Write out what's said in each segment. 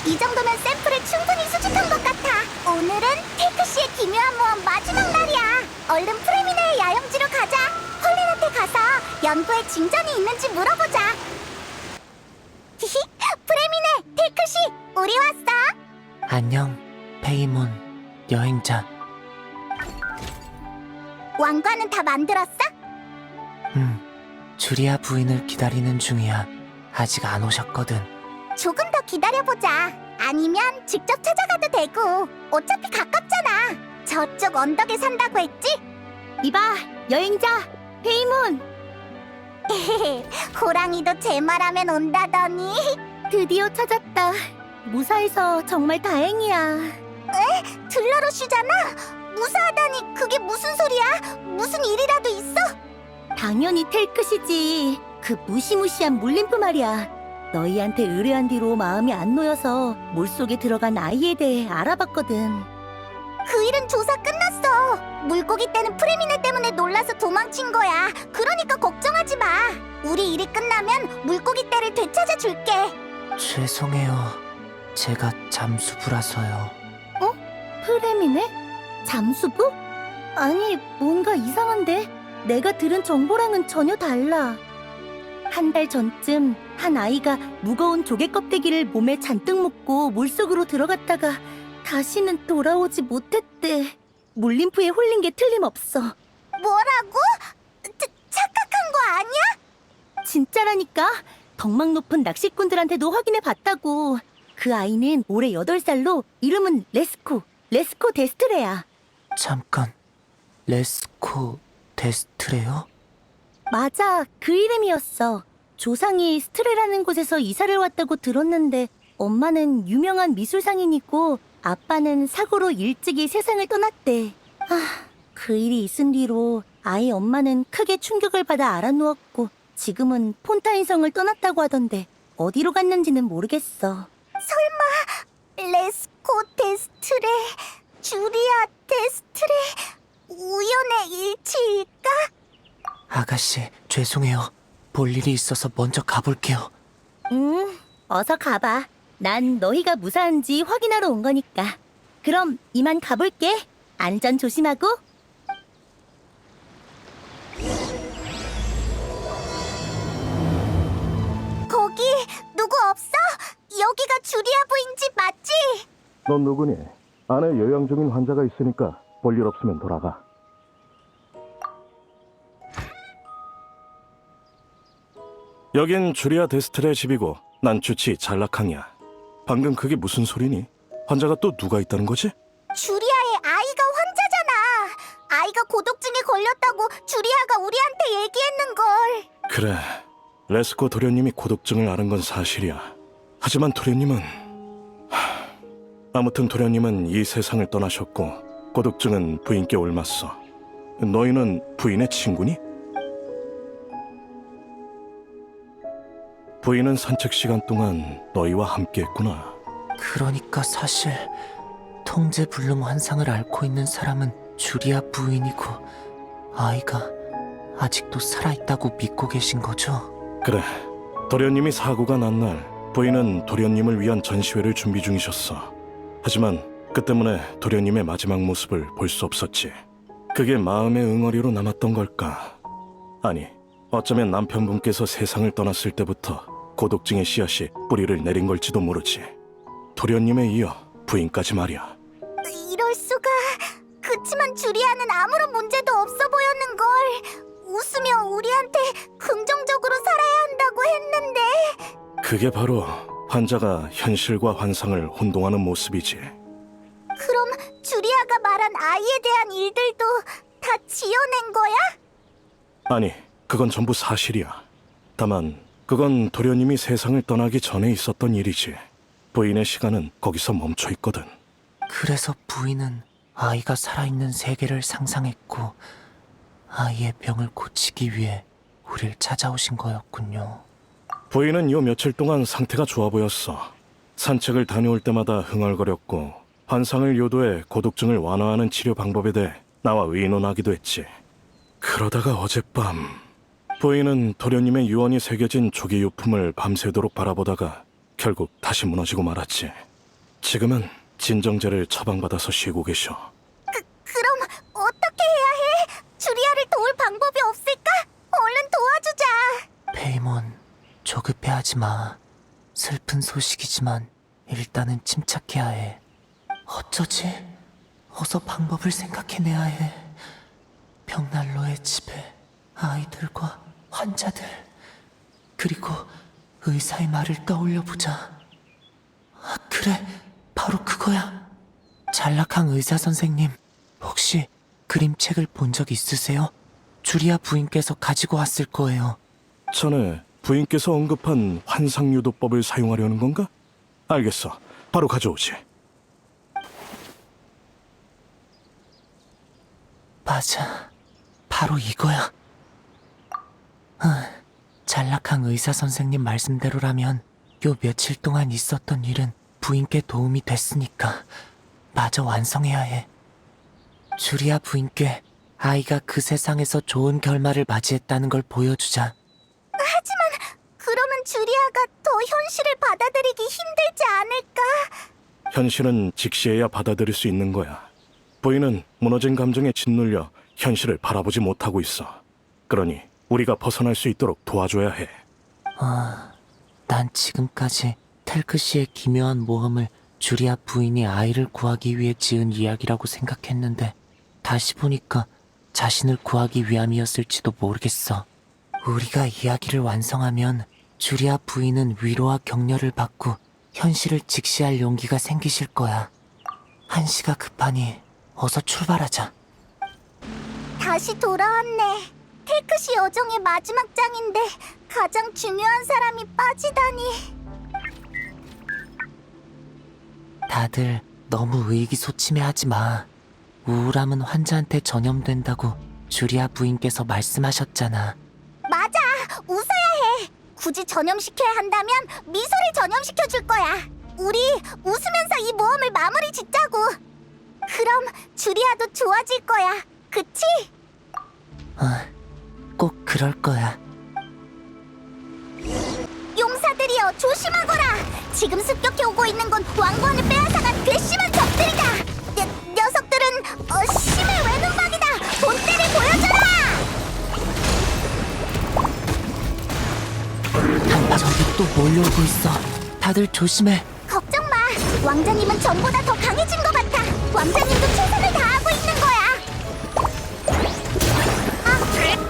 이 정도면 샘플을 충분히 수집한 것 같아. 오늘은 테이크 씨의 기묘한 모험 마지막 날이야. 얼른 프레미네의 야영지로 가자. 헐린한테 가서 연구에 진전이 있는지 물어보자. 히히, 프레미네, 테이크 씨, 우리 왔어. 안녕, 페이몬 여행자. 왕관은 다 만들었어? 주리아 부인을 기다리는 중이야. 아직 안 오셨거든. 조금 더 기다려보자. 아니면 직접 찾아가도 되고. 어차피 가깝잖아. 저쪽 언덕에 산다고 했지? 이봐, 여행자, 페이몬! 호랑이도 제 말하면 온다더니. 드디어 찾았다. 무사해서 정말 다행이야. 들러러쉬잖아. 무사하다니 그게 무슨 소리야? 무슨 일이라도 있어? 당연히 텔크시지. 그 무시무시한 물림프 말이야. 너희한테 의뢰한 뒤로 마음이 안 놓여서 물속에 들어간 아이에 대해 알아봤거든. 그 일은 조사 끝났어. 물고기 떼는 프레미네 때문에 놀라서 도망친 거야. 그러니까 걱정하지 마. 우리 일이 끝나면 물고기 떼를 되찾아 줄게. 죄송해요. 제가 잠수부라서요. 프레미네? 잠수부? 아니, 뭔가 이상한데? 내가 들은 정보랑은 전혀 달라. 한 달 전쯤 한 아이가 무거운 조개 껍데기를 몸에 잔뜩 묶고 물속으로 들어갔다가 다시는 돌아오지 못했대. 물림프에 홀린 게 틀림없어. 뭐라고? 착각한 거 아니야? 진짜라니까. 덕망 높은 낚시꾼들한테도 확인해 봤다고. 그 아이는 올해 8살로 이름은 레스코 데스트레야. 잠깐, 레스코 데스트레요? 맞아, 그 이름이었어. 조상이 스트레라는 곳에서 이사를 왔다고 들었는데 엄마는 유명한 미술상인이고 아빠는 사고로 일찍이 세상을 떠났대. 그 일이 있은 뒤로 아이 엄마는 크게 충격을 받아 알아누웠고 지금은 폰타인성을 떠났다고 하던데 어디로 갔는지는 모르겠어. 레스코 데스트레, 주리아 데스트레, 우연의 일치일까? 아가씨, 죄송해요. 볼 일이 있어서 먼저 가볼게요. 어서 가봐. 난 너희가 무사한지 확인하러 온 거니까. 그럼 이만 가볼게. 안전 조심하고. 거기 누구 없어? 여기가 주리아 부인 집 맞지? 넌 누구니? 안에 요양 중인 환자가 있으니까 볼일 없으면 돌아가. 여긴 주리아 데스트레 집이고 난 주치 잘라캉이야. 방금 그게 무슨 소리니? 환자가 또 누가 있다는 거지? 주리아의 아이가 환자잖아. 아이가 고독증에 걸렸다고 주리아가 우리한테 얘기했는걸. 그래, 레스코 도련님이 고독증을 앓은 건 사실이야. 하지만 도련님은... 아무튼 도련님은 이 세상을 떠나셨고 고독증은 부인께 옮았어. 너희는 부인의 친구니? 부인은 산책 시간 동안 너희와 함께했구나. 그러니까 사실 통제불능 환상을 앓고 있는 사람은 주리아 부인이고 아이가 아직도 살아있다고 믿고 계신 거죠? 그래, 도련님이 사고가 난 날 부인은 도련님을 위한 전시회를 준비 중이셨어. 하지만 그 때문에 도련님의 마지막 모습을 볼 수 없었지. 그게 마음의 응어리로 남았던 걸까? 아니, 어쩌면 남편분께서 세상을 떠났을 때부터 고독증의 씨앗이 뿌리를 내린 걸지도 모르지. 도련님에 이어 부인까지 말이야. 이럴 수가. 그치만 주리아는 아무런 문제도 없어 보였는걸. 웃으며 우리한테 긍정적으로 살아야 한다고 했는데. 그게 바로 환자가 현실과 환상을 혼동하는 모습이지. 그럼 주리아가 말한 아이에 대한 일들도 다 지어낸 거야? 아니, 그건 전부 사실이야. 다만 그건 도련님이 세상을 떠나기 전에 있었던 일이지. 부인의 시간은 거기서 멈춰 있거든. 그래서 부인은 아이가 살아있는 세계를 상상했고 아이의 병을 고치기 위해 우릴 찾아오신 거였군요. 부인은 요 며칠 동안 상태가 좋아 보였어. 산책을 다녀올 때마다 흥얼거렸고 환상을 유도해 고독증을 완화하는 치료 방법에 대해 나와 의논하기도 했지. 그러다가 어젯밤 부인은 도련님의 유언이 새겨진 조개유품을 밤새도록 바라보다가 결국 다시 무너지고 말았지. 지금은 진정제를 처방받아서 쉬고 계셔. 그럼 어떻게 해야 해? 주리아를 도울 방법이 없을까? 얼른 도와주자. 페이몬, 조급해하지 마. 슬픈 소식이지만 일단은 침착해야 해. 어쩌지? 어서 방법을 생각해내야 해. 벽난로의 집에 아이들과 환자들, 그리고 의사의 말을 떠올려보자. 아, 그래, 바로 그거야. 잘락한 의사 선생님, 혹시 그림책을 본 적 있으세요? 주리아 부인께서 가지고 왔을 거예요. 전에 부인께서 언급한 환상유도법을 사용하려는 건가? 알겠어. 바로 가져오지. 맞아. 바로 이거야. 잘락한 의사 선생님 말씀대로라면 요 며칠 동안 있었던 일은 부인께 도움이 됐으니까 마저 완성해야 해. 주리아 부인께 아이가 그 세상에서 좋은 결말을 맞이했다는 걸 보여주자. 그러면 주리아가 더 현실을 받아들이기 힘들지 않을까? 현실은 직시해야 받아들일 수 있는 거야. 부인은 무너진 감정에 짓눌려 현실을 바라보지 못하고 있어. 그러니 우리가 벗어날 수 있도록 도와줘야 해. 난 지금까지 텔크 씨의 기묘한 모험을 주리아 부인이 아이를 구하기 위해 지은 이야기라고 생각했는데 다시 보니까 자신을 구하기 위함이었을지도 모르겠어. 우리가 이야기를 완성하면 주리아 부인은 위로와 격려를 받고 현실을 직시할 용기가 생기실 거야. 한시가 급하니 어서 출발하자. 다시 돌아왔네. 테이크시 여정의 마지막 장인데 가장 중요한 사람이 빠지다니. 다들 너무 의기소침해하지 마. 우울함은 환자한테 전염된다고 주리아 부인께서 말씀하셨잖아. 맞아, 웃어야 해. 굳이 전염시켜야 한다면 미소를 전염시켜줄 거야. 우리 웃으면서 이 모험을 마무리 짓자고. 그럼 주리아도 좋아질 거야. 그치? 꼭 그럴 거야. 용사들이여, 조심하거라. 지금 습격해 오고 있는 건 왕관을 빼앗아간 괘씸한 적들이다. 녀석들은 심해 외눈박이다. 본때를 보여줘라. 저기 또 몰려오고 있어. 다들 조심해. 걱정 마. 왕자님은 전보다 더 강해진 것 같아. 왕자님도 최선을 다하고 있는 거야. 아,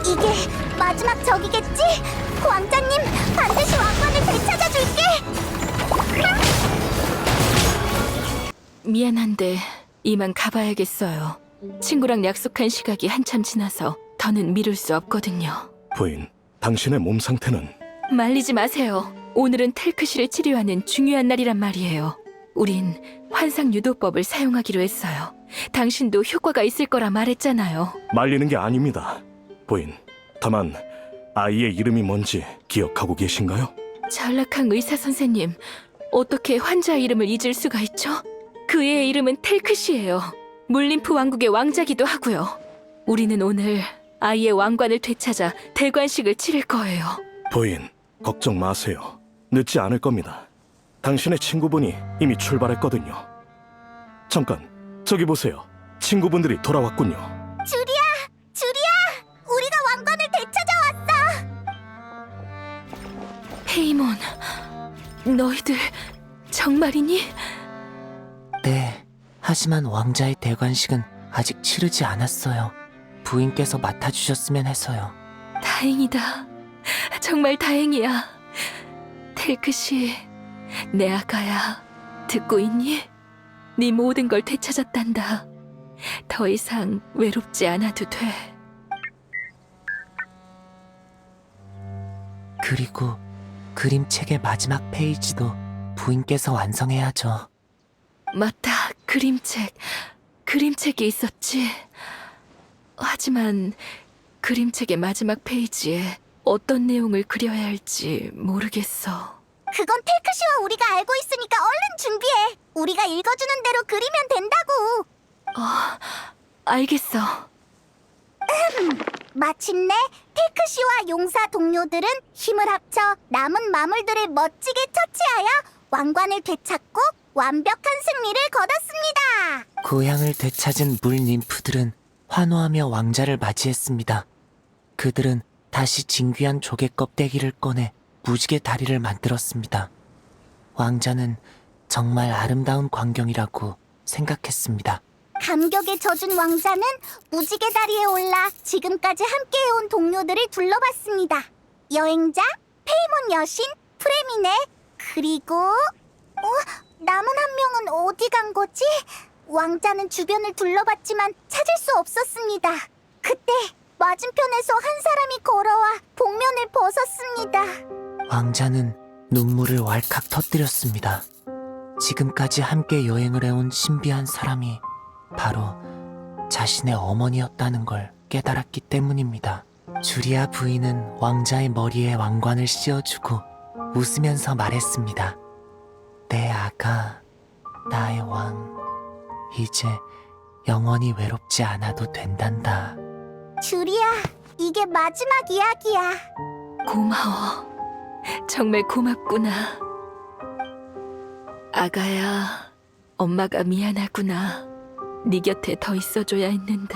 이게 마지막 적이겠지? 왕자님, 반드시 왕관을 되찾아줄게. 미안한데 이만 가봐야겠어요. 친구랑 약속한 시각이 한참 지나서 더는 미룰 수 없거든요. 부인, 당신의 몸 상태는? 말리지 마세요. 오늘은 텔크시를 치료하는 중요한 날이란 말이에요. 우린 환상유도법을 사용하기로 했어요. 당신도 효과가 있을 거라 말했잖아요. 말리는 게 아닙니다. 부인, 다만 아이의 이름이 뭔지 기억하고 계신가요? 잘락한 의사 선생님, 어떻게 환자 이름을 잊을 수가 있죠? 그 애의 이름은 텔크시예요. 물림프 왕국의 왕자기도 하고요. 우리는 오늘 아이의 왕관을 되찾아 대관식을 치를 거예요. 부인, 걱정 마세요. 늦지 않을 겁니다. 당신의 친구분이 이미 출발했거든요. 잠깐, 저기 보세요. 친구분들이 돌아왔군요. 주리아, 우리가 왕관을 되찾아왔어. 페이몬, 너희들 정말이니? 네. 하지만 왕자의 대관식은 아직 치르지 않았어요. 부인께서 맡아주셨으면 해서요. 다행이다. 정말 다행이야. 텔크시, 내 아가야, 듣고 있니? 네 모든 걸 되찾았단다. 더 이상 외롭지 않아도 돼. 그리고 그림책의 마지막 페이지도 부인께서 완성해야죠. 맞다, 그림책이 있었지. 하지만 그림책의 마지막 페이지에 어떤 내용을 그려야 할지 모르겠어. 그건 테크시와 우리가 알고 있으니까 얼른 준비해. 우리가 읽어주는 대로 그리면 된다고. 알겠어. 마침내 테크시와 용사 동료들은 힘을 합쳐 남은 마물들을 멋지게 처치하여 왕관을 되찾고 완벽한 승리를 거뒀습니다. 고향을 되찾은 물 ним프들은 환호하며 왕자를 맞이했습니다. 그들은 다시 진귀한 조개 껍데기를 꺼내 무지개 다리를 만들었습니다. 왕자는 정말 아름다운 광경이라고 생각했습니다. 감격에 젖은 왕자는 무지개 다리에 올라 지금까지 함께해온 동료들을 둘러봤습니다. 여행자, 페이몬 여신, 프레미네, 그리고 남은 한 명은 어디 간 거지? 왕자는 주변을 둘러봤지만 찾을 수 없었습니다. 그때 맞은편에서 한 사람이 걸어와 복면을 벗었습니다. 왕자는 눈물을 왈칵 터뜨렸습니다. 지금까지 함께 여행을 해온 신비한 사람이 바로 자신의 어머니였다는 걸 깨달았기 때문입니다. 주리아 부인은 왕자의 머리에 왕관을 씌워주고 웃으면서 말했습니다. 내 아가, 나의 왕, 이제 영원히 외롭지 않아도 된단다. 주리야, 이게 마지막 이야기야. 고마워. 정말 고맙구나. 아가야, 엄마가 미안하구나. 네 곁에 더 있어줘야 했는데.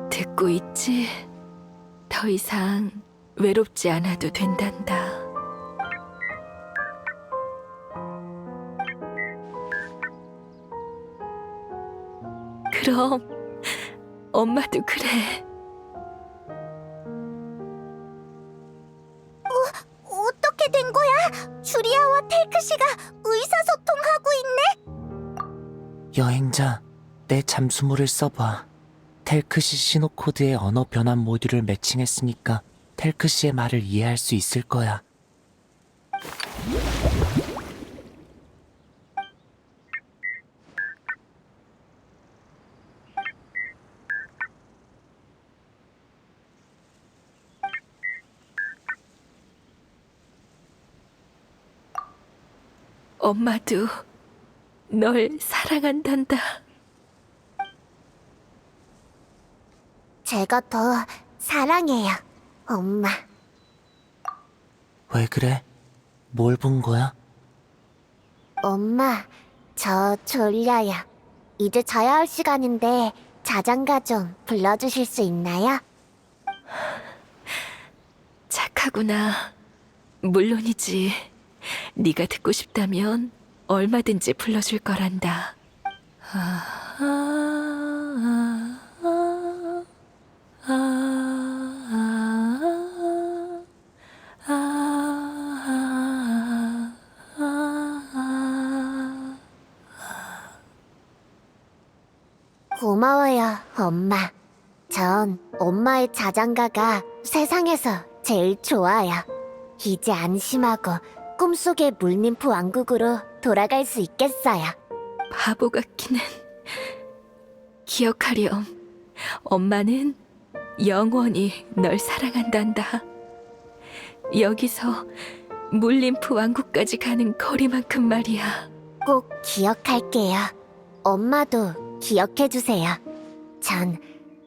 듣고 있지? 더 이상 외롭지 않아도 된단다. 그럼 엄마도 그래. 어떻게 된 거야? 주리아와 텔크씨가 의사소통하고 있네? 여행자, 내 잠수물을 써봐. 텔크시 신호코드의 언어 변환 모듈을 매칭했으니까 텔크시의 말을 이해할 수 있을 거야. 엄마도 널 사랑한단다. 제가 더 사랑해요, 엄마. 왜 그래? 뭘 본 거야? 엄마, 저 졸려요. 이제 자야 할 시간인데 자장가 좀 불러주실 수 있나요? 착하구나. 물론이지. 네가 듣고 싶다면 얼마든지 불러줄 거란다. 고마워요, 엄마. 전 엄마의 자장가가 세상에서 제일 좋아요. 이제 안심하고 꿈속의 물님프 왕국으로 돌아갈 수 있겠어요. 바보 같기는. 기억하렴. 엄마는 영원히 널 사랑한단다. 여기서 물림프 왕국까지 가는 거리만큼 말이야. 꼭 기억할게요. 엄마도 기억해주세요. 전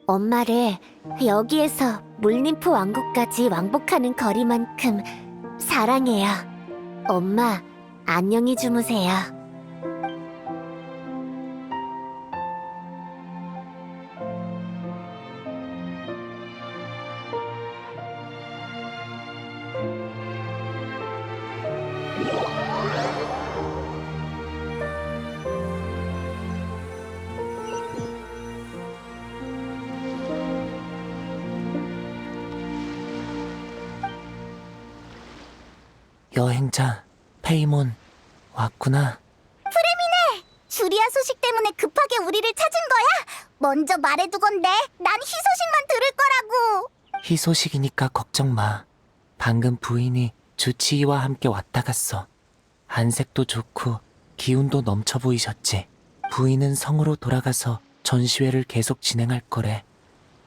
엄마를 여기에서 물림프 왕국까지 왕복하는 거리만큼 사랑해요. 엄마, 안녕히 주무세요. 여행자, 페이몬, 왔구나. 주리아 소식 때문에 급하게 우리를 찾은 거야? 먼저 말해두건데 난 희소식만 들을 거라고. 희소식이니까 걱정 마. 방금 부인이 주치의와 함께 왔다 갔어. 안색도 좋고 기운도 넘쳐 보이셨지. 부인은 성으로 돌아가서 전시회를 계속 진행할 거래.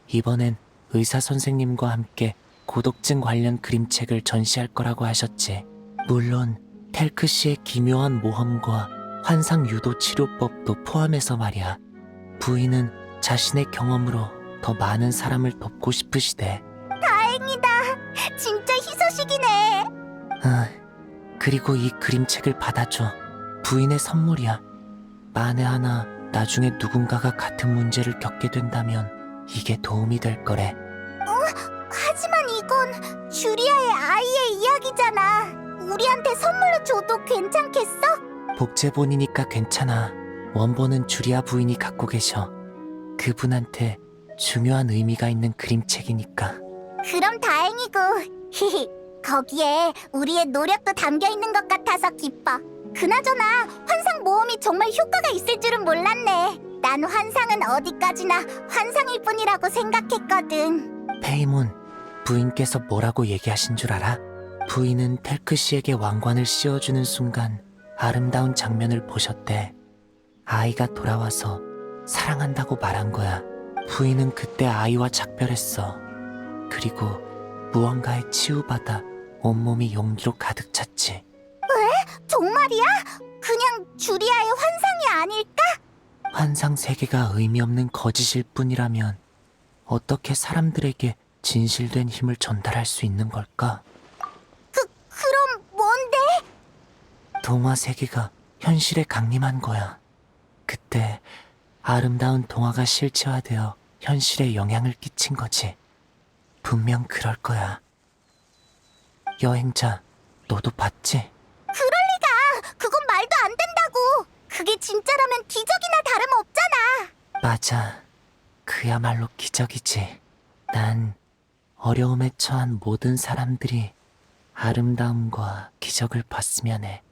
이번엔 의사 선생님과 함께 고독증 관련 그림책을 전시할 거라고 하셨지. 물론 텔크 씨의 기묘한 모험과 환상 유도 치료법도 포함해서 말이야. 부인은 자신의 경험으로 더 많은 사람을 돕고 싶으시대. 다행이다. 진짜 희소식이네. 그리고 이 그림책을 받아줘. 부인의 선물이야. 만에 하나 나중에 누군가가 같은 문제를 겪게 된다면 이게 도움이 될 거래. 하지만 이건 주리아의 아이의 이야기잖아. 우리한테 선물로 줘도 괜찮겠어? 복제본이니까 괜찮아. 원본은 주리아 부인이 갖고 계셔. 그분한테 중요한 의미가 있는 그림책이니까. 그럼 다행이고. 히히. 거기에 우리의 노력도 담겨 있는 것 같아서 기뻐. 그나저나 환상 모험이 정말 효과가 있을 줄은 몰랐네. 난 환상은 어디까지나 환상일 뿐이라고 생각했거든. 페이몬, 부인께서 뭐라고 얘기하신 줄 알아? 부인은 텔크 씨에게 왕관을 씌워주는 순간 아름다운 장면을 보셨대. 아이가 돌아와서 사랑한다고 말한 거야. 부인은 그때 아이와 작별했어. 그리고 무언가에 치유받아 온몸이 용기로 가득 찼지. 정말이야? 그냥 주리아의 환상이 아닐까? 환상 세계가 의미 없는 거짓일 뿐이라면 어떻게 사람들에게 진실된 힘을 전달할 수 있는 걸까? 그럼 뭔데? 동화 세계가 현실에 강림한 거야. 그때 아름다운 동화가 실체화되어 현실에 영향을 끼친 거지. 분명 그럴 거야. 여행자, 너도 봤지? 그럴 리가. 그건 말도 안 된다고. 그게 진짜라면 기적이나 다름없잖아. 맞아. 그야말로 기적이지. 난 어려움에 처한 모든 사람들이 아름다움과 기적을 봤으면 해.